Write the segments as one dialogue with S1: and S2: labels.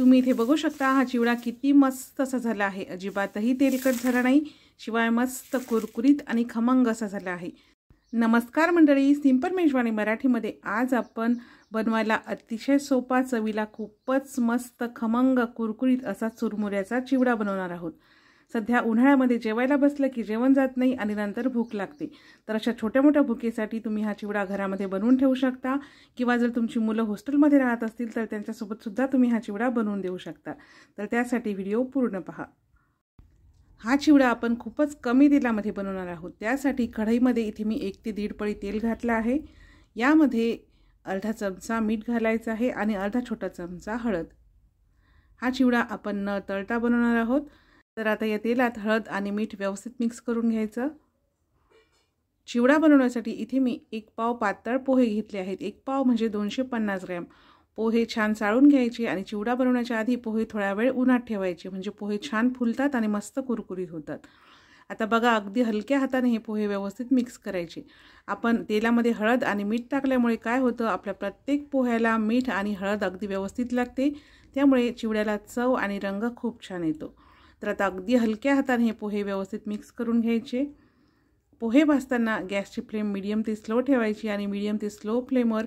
S1: तुम्ही इथे बघू शकता हा चिवडा किती मस्त असा झाला आहे। अजिबातही तेलकट झाला नाही, शिवाय मस्त कुरकुरीत आणि खमंग असा झाला आहे। नमस्कार मंडळी, सिंपल मेजवानी मराठीमध्ये आज आपण बनवायला अतिशय सोपा, चवीला खूपच मस्त खमंग कुरकुरीत असा चुरमुऱ्याचा चिवडा बनवणार आहोत। सध्या उन्हाळ्यामध्ये जेवायला बसलं की जेवण जात नाही आणि नंतर भूक लागते, तर अशा छोट्या मोठ्या भुकेसाठी तुम्ही हा चिवडा घरामध्ये बनवून ठेवू शकता किंवा जर तुमची मुलं हॉस्टेलमध्ये राहत असतील तर त्यांच्यासोबत सुद्धा तुम्ही हा चिवडा बनवून देऊ शकता। तर त्यासाठी व्हिडिओ पूर्ण पहा। हा चिवडा आपण खूपच कमी तेलामध्ये बनवणार आहोत। त्यासाठी कढईमध्ये इथे मी 1 ते 1.5 पळी तेल घातलं आहे। यामध्ये अर्धा चमचा मीठ घालायचं आहे आणि अर्धा छोटा चमचा हळद। हा चिवडा आपण न तळता बनवणार आहोत, तर आता या तेलात हळद आणि मीठ व्यवस्थित मिक्स करून घ्यायचं। चिवडा बनवण्यासाठी इथे मी 1 पाव पातळ पोहे घेतले आहेत। 1 पाव म्हणजे 250 ग्रॅम। पोहे छान चाळून घ्यायचे आणि चिवडा बनवण्याच्या आधी पोहे थोडा वेळ उन्हात ठेवायचे, म्हणजे पोहे छान फुलतात आणि मस्त कुरकुरीत होतात। आता बघा, अगदी हलक्या हाताने हे पोहे व्यवस्थित मिक्स करायचे। आपण तेलामध्ये हळद आणि मीठ टाकल्यामुळे काय होतं, आपल्या प्रत्येक पोह्याला मीठ आणि हळद अगदी व्यवस्थित लागते, त्यामुळे चिवड्याला चव आणि रंग खूप छान येतो। तर आता अगदी हलक्या हाताने हे पोहे व्यवस्थित मिक्स करून घ्यायचे। पोहे भाजताना गॅसची फ्लेम मीडियम ते स्लो ठेवायची आणि मीडियम ते स्लो फ्लेमवर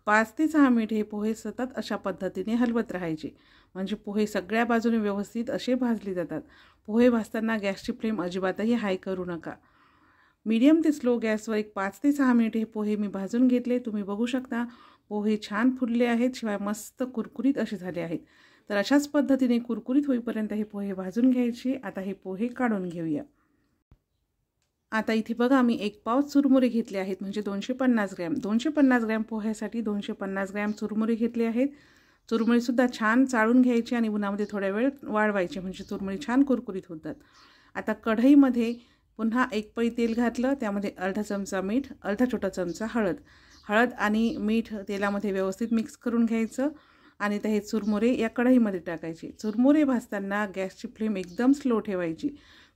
S1: 5 ते 6 मिनिट हे पोहे सतत अशा पद्धतीने हलवत राहायचे, म्हणजे पोहे सगळ्या बाजूने व्यवस्थित असे भाजले जातात। पोहे भाजताना गॅसची फ्लेम अजिबातही हाय करू नका। मीडियम ते स्लो गॅसवर 5 ते 6 मिनिट हे पोहे मी भाजून घेतले। तुम्ही बघू शकता पोहे छान फुलले आहेत, शिवाय मस्त कुरकुरीत असे झाले आहेत। तर अशाच पद्धतीने कुरकुरीत होईपर्यंत हे पोहे भाजून घ्यायचे। आता हे पोहे काढून घेऊया। आता इथे बघा, मी 1 पाव चुरमुरे घेतले आहेत, म्हणजे 250 ग्रॅम। 250 ग्रॅम पोह्यासाठी 250 ग्रॅम चुरमुरे घेतले आहेत। चुरमुरे सुद्धा छान चाळून घ्यायचे आणि उन्हामध्ये थोडा वेळ वाळवायचे, म्हणजे चुरमुरे छान कुरकुरीत होतात। आता कढईमध्ये पुन्हा 1 पळी तेल घातलं, त्यामध्ये अर्धा चमचा मीठ, अर्धा छोटा चमचा हळद आणि मीठ तेलामध्ये व्यवस्थित मिक्स करून घ्यायचं आणि हे चुरमुरे या कढईमध्ये टाकायचे। चुरमुरे भाजताना गॅसची फ्लेम एकदम स्लो ठेवायची,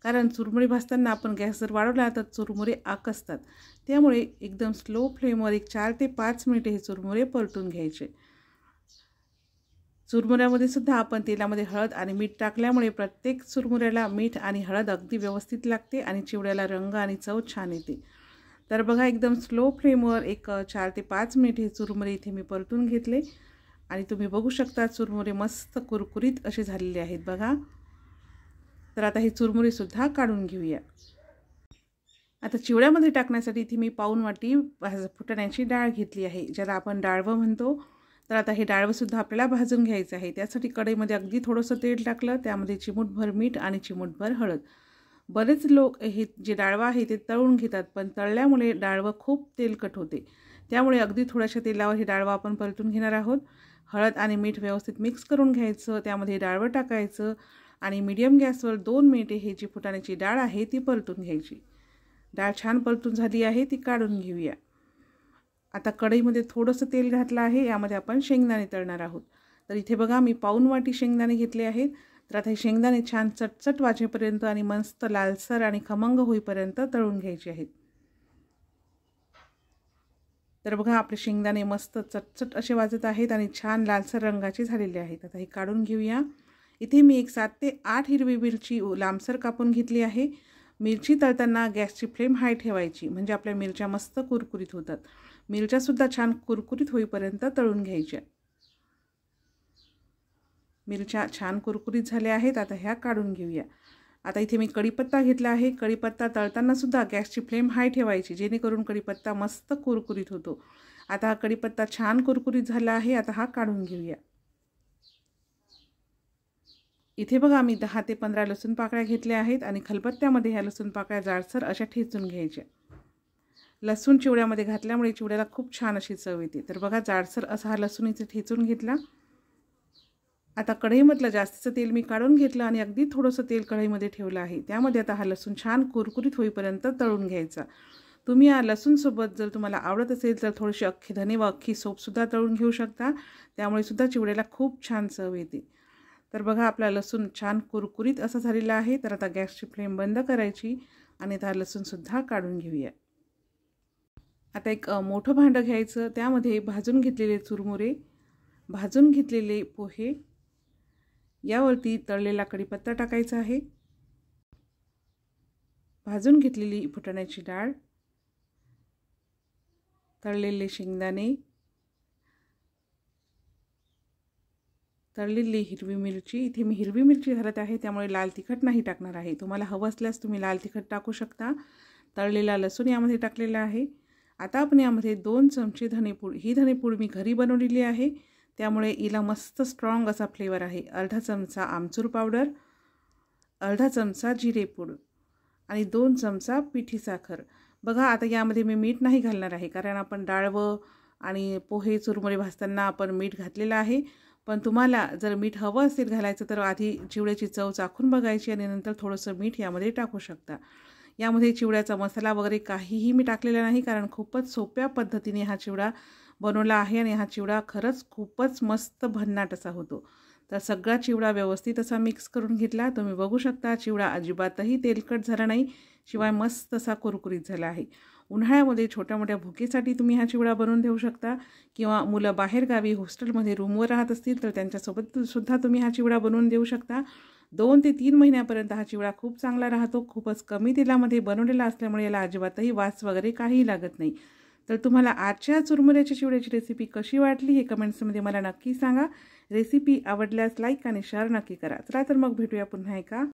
S1: कारण चुरमुरे भाजताना आपण गॅस जर वाढवला तर चुरमुरे आकसतात, त्यामुळे एकदम स्लो फ्लेमवर 4 ते 5 मिनिटे हे चुरमुरे परतून घ्यायचे। चुरमुऱ्यामध्ये सुद्धा आपण तेलामध्ये हळद आणि मीठ टाकल्यामुळे प्रत्येक चुरमुऱ्याला मीठ आणि हळद अगदी व्यवस्थित लागते आणि चिवड्याला रंग आणि चव छान येते। तर बघा, एकदम स्लो फ्लेमवर 4 ते 5 मिनिट हे चुरमुरे इथे मी परतून घेतले आणि तुम्ही बघू शकता चुरमुरे मस्त कुरकुरीत असे झालेले आहेत बघा। तर आता हे चुरमुरे सुद्धा काढून घेऊया। आता चिवड्यामध्ये टाकण्यासाठी इथे मी पाऊण वाटी फुटाण्याची डाळ घेतली आहे, ज्याला आपण डाळवं म्हणतो। तर आता हे डाळवं सुद्धा आपल्याला भाजून घ्यायचं आहे। त्यासाठी कढईमध्ये अगदी थोडंसं तेल टाकलं, त्यामध्ये चिमूटभर मीठ आणि चिमूटभर हळद। बरेच लोक हे जे डाळवं आहे ते तळून घेतात, पण तळल्यामुळे डाळवं खूप तेलकट होते, त्यामुळे अगदी थोड्याशा तेलावर हे डाळवं आपण परतून घेणार आहोत। हळद आणि मीठ व्यवस्थित मिक्स करून घ्यायचं, त्यामध्ये डाळवं टाकायचं आणि मीडियम गॅसवर 2 मिनिटे ही जी फुटाण्याची डाळ आहे ती परतून घ्यायची। डाळ छान परतून झाली आहे, ती काढून घेऊया। आता कढईमध्ये थोडंसं तेल घातलं आहे, यामध्ये आपण शेंगदाणे तळणार आहोत। तर इथे बघा, मी पाऊण वाटी शेंगदाणे घेतले आहेत। तर आता हे शेंगदाणे छान चटचट वाजेपर्यंत आणि मस्त लालसर आणि खमंग होईपर्यंत तळून घ्यायचे आहेत। तर बघा, आपले शेंगदाणे मस्त चटचट असे वाजत आहेत आणि छान लालसर रंगाचे झालेले आहेत। आता हे काढून घेऊया। इथे मी 7 ते 8 हिरवी मिरची लांबसर कापून घेतली आहे। मिरची तळताना गॅसची फ्लेम हाय ठेवायची, म्हणजे आपल्या मिरच्या मस्त कुरकुरीत होतात। मिरच्यासुद्धा छान कुरकुरीत होईपर्यंत तळून घ्यायच्या। मिरच्या छान कुरकुरीत झाल्या आहेत, आता ह्या काढून घेऊया। आता इथे मी कढीपत्ता घेतला आहे। कढीपत्ता तळताना सुद्धा गॅसची फ्लेम हाय ठेवायची, जेणेकरून कढीपत्ता मस्त कुरकुरीत होतो। आता हा कढीपत्ता छान कुरकुरीत झाला आहे, आता हा काढून घेऊया। इथे बघा, मी 10 ते 15 लसूण पाकळ्या घेतल्या आहेत आणि खलबत्त्यामध्ये ह्या लसूण पाकळ्या जाडसर अशा ठेचून घ्यायच्या। लसूण चिवड्यामध्ये घातल्यामुळे चिवड्याला खूप छान अशी चव येते। तर बघा, जाडसर असा हा लसूण इथे ठेचून घेतला। आता कढईमधलं जास्तीचं तेल मी काढून घेतलं आणि अगदी थोडंसं तेल कढईमध्ये ठेवलं आहे, त्यामध्ये आता हा लसूण छान कुरकुरीत होईपर्यंत तळून घ्यायचा। तुम्ही या लसूणसोबत जर तुम्हाला आवडत असेल तर थोडेसे अख्खे धने व अख्खी सोपसुद्धा तळून घेऊ शकता, त्यामुळे सुद्धा चिवड्याला खूप छान चव येते। तर बघा, आपला लसूण छान कुरकुरीत असा झालेला आहे। तर आता गॅसची फ्लेम बंद करायची आणि आता लसूणसुद्धा काढून घेऊया। आता एक मोठं भांडं घ्यायचं, त्यामध्ये भाजून घेतलेले चुरमुरे, भाजून घेतलेले पोहे यावरती तळलेला कढीपत्ता टाकायचा आहे, भाजून घेतलेली फुटाण्याची डाळ, तळलेले शेंगदाणे, तळलेली हिरवी मिरची. इथे मी हिरवी मिरची घालत आहे, त्यामुळे लाल तिखट नाही टाकणार आहे. तुम्हाला हवं असल्यास तुम्ही लाल तिखट टाकू शकता. तळलेला लसूण यामध्ये टाकलेला आहे. आता आपण यामध्ये 2 चमचे धनेपूड, ही धनेपूड मी घरी बनवलेली आहे, त्यामुळे हिला मस्त स्ट्रॉंग असा फ्लेवर आहे. अर्धा चमचा आमचूर पावडर, अर्धा चमचा जिरेपूड आणि 2 चमचा पिठी साखर. बघा आता यामध्ये मी मीठ नाही घालणार आहे, कारण आपण डाळ आणि पोहे चुरमुरे भाजताना आपण मीठ घातलेलं आहे. पण तुम्हाला जर मीठ हवं असेल घालायचं तर आधी चिवड्याची चव चाखून बघायची आणि नंतर थोडंसं मीठ यामध्ये टाकू शकता. यामध्ये चिवड्याचा मसाला वगैरे काहीही मी टाकलेला नाही, कारण खूपच सोप्या पद्धतीने हा चिवडा बनवला आहे आणि हा चिवडा खरंच खूपच मस्त भन्नाट असा होतो. तर सगळा चिवडा व्यवस्थित असा मिक्स करून घेतला. तुम्ही बघू शकता चिवडा अजिबातही तेलकट झाला नाही, शिवाय मस्त असा कुरकुरीत झाला आहे. उन्हाळ्यामध्ये छोट्या मोठ्या भुकेसाठी तुम्ही हा चिवडा बनवून देऊ शकता, किंवा मुलं बाहेरगावी हॉस्टेलमध्ये रूमवर राहत असतील तर त्यांच्यासोबत सुद्धा तुम्ही हा चिवडा बनवून देऊ शकता. 2 ते 3 महिन्यापर्यंत हा चिवडा खूप चांगला राहतो. खूपच कमी तेलामध्ये बनवलेला असल्यामुळे याला अजिबातही वास वगैरे काहीही लागत नाही. तर तुम्हाला आजच्या चुरमुऱ्याच्या चिवड्याची रेसिपी कशी वाटली हे कमेंट्समध्ये मला नक्की सांगा. रेसिपी आवडल्यास लाईक आणि शेअर नक्की करा. चला तर मग भेटूया पुन्हा एका